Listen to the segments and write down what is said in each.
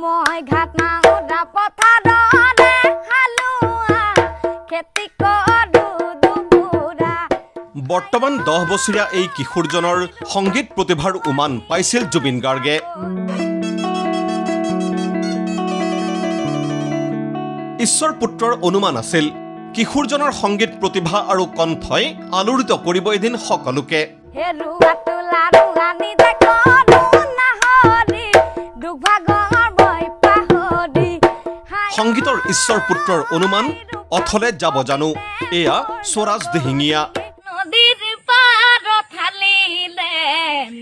মই ঘাট নাওদা পথাৰৰে হালুৱা খেতি কৰো দুবুৰা। বৰ্তমান 10 বছৰীয়া এই কিশোৰজনৰ সংগীত প্ৰতিভাৰ উমান পাইছিল জুবিন গাৰ্গে। ঈশ্বৰ পুত্ৰৰ অনুমান আছিল কিশোৰজনৰ সংগীত প্ৰতিভা আৰু কণ্ঠই আলোড়িত কৰিব এদিন সকলোকে। সংগীতৰ ঈশ্বৰ পুত্ৰৰ অনুমান অথলে যাব জানো, এয়া স্বৰাজ দিহিঙীয়া। নদীৰ পাৰত হালিলে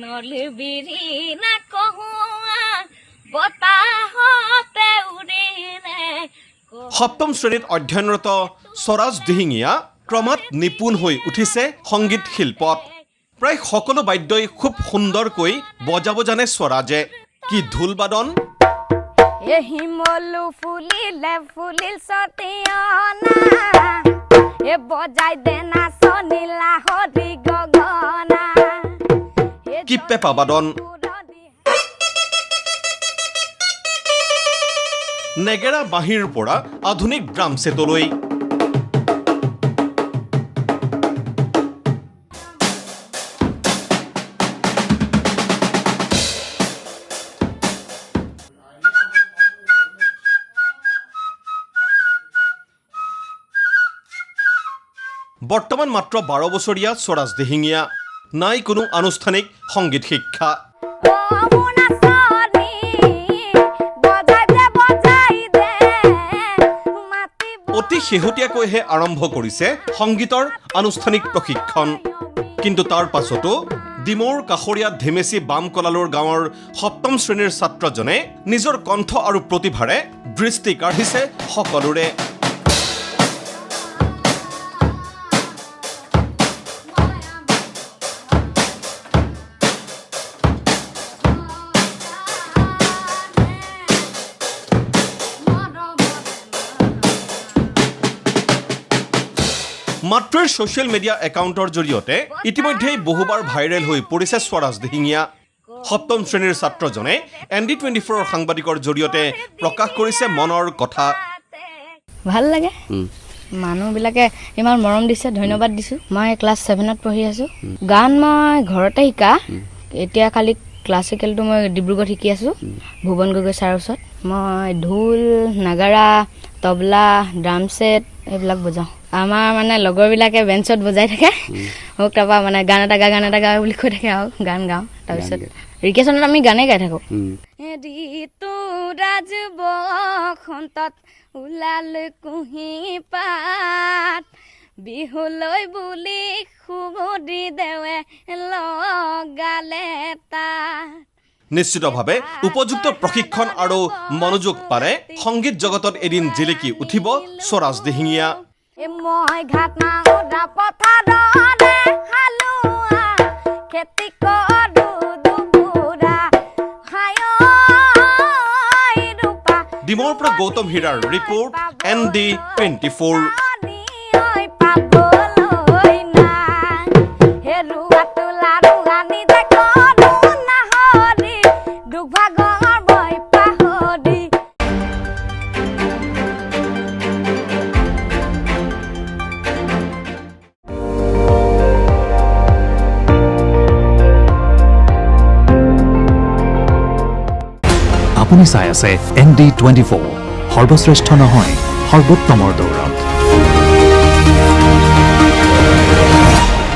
নলবিৰি না কহুৱা বতাহতে উৰিলে। সপ্তম শ্ৰেণীত অধ্যয়নৰত স্বৰাজ দিহিঙীয়া ক্ৰমাৎ নিপুণ হৈ উঠিছে সংগীত শিল্পত। প্ৰায় সকলো বাদ্যই খুব সুন্দৰকৈ বজাব জানে স্বৰাজে। কি ঢোল বাদন, হিমলু ফুলিলে ফুলিল সতিয়না বজাই দেনা সনীলা হৰি গগনা। কি পেঁপা বাদন, নেগেৰা বাঁহীৰ পৰা আধুনিক ড্ৰাম ছেটলৈ। বৰ্তমান মাত্ৰ 12 বছৰীয়া স্বৰাজ দিহিঙীয়া। নাই কোনো আনুষ্ঠানিক সংগীত শিক্ষা। অতি শেহতীয়াকৈহে আৰম্ভ কৰিছে সংগীতৰ আনুষ্ঠানিক প্ৰশিক্ষণ। কিন্তু তাৰ পাছতো ডিমৌৰ কাষৰীয়া ধেমেচি বামকলালুৰ গাঁৱৰ সপ্তম শ্ৰেণীৰ ছাত্ৰজনে নিজৰ কণ্ঠ আৰু প্ৰতিভাৰে দৃষ্টি কাঢ়িছে সকলোৰে। মাতৃৰ ছ'চিয়েল মিডিয়া একাউণ্টৰ জৰিয়তে ইতিমধ্যেই বহুবাৰ ভাইৰেল হৈ পৰিছে স্বৰাজ দিহিঙীয়া। সপ্তম শ্ৰেণীৰ ছাত্ৰজনে ND24 সাংবাদিকৰ জৰিয়তে প্ৰকাশ কৰিছে মনৰ কথা। ভাল লাগে, মানুহবিলাকে ইমান মৰম দিছে, ধন্যবাদ দিছোঁ। মই ক্লাছ 7ত পঢ়ি আছোঁ। গান মই ঘৰতে শিকা, এতিয়া খালি ক্লাছিকেলটো মই ডিব্ৰুগড়ত শিকি আছোঁ ভুৱন গগৈ ছাৰৰ ওচৰত। মই ঢোল, নাগাৰা, তবলা, ড্ৰাম ছেট এইবিলাক বজাওঁ। আমাৰ মানে লগৰবিলাকে বেঞ্চত বজাই থাকে, মোক তাৰপৰা মানে গান এটা গা বুলি কৈ থাকে আৰু গান গাওঁ। তাৰপিছত ৰিকেশ্যনত আমি গানেই গাই থাকোঁ। ঋতুৰাজ বসন্তত ওলাল কুঁহি পাত বিহুলৈ বুলি সুমুদি দেৱে লগালে তাত। নিশ্চিতভাৱে উপযুক্ত প্ৰশিক্ষণ আৰু মনোযোগ পালে সংগীত জগতত এদিন জিলিকি উঠিব স্বৰাজ দিহিঙীয়া। মই ঘাট নাওদা পথাৰৰে হালুৱা খেতি কৰো দুবুৰা। ডিমৌৰ পৰা গৌতম হীৰাৰ ৰিপৰ্ট ND24। আপুনি চাই আছে ND24, সৰ্বশ্ৰেষ্ঠ নহয় সৰ্বোত্তমৰ দৌৰত।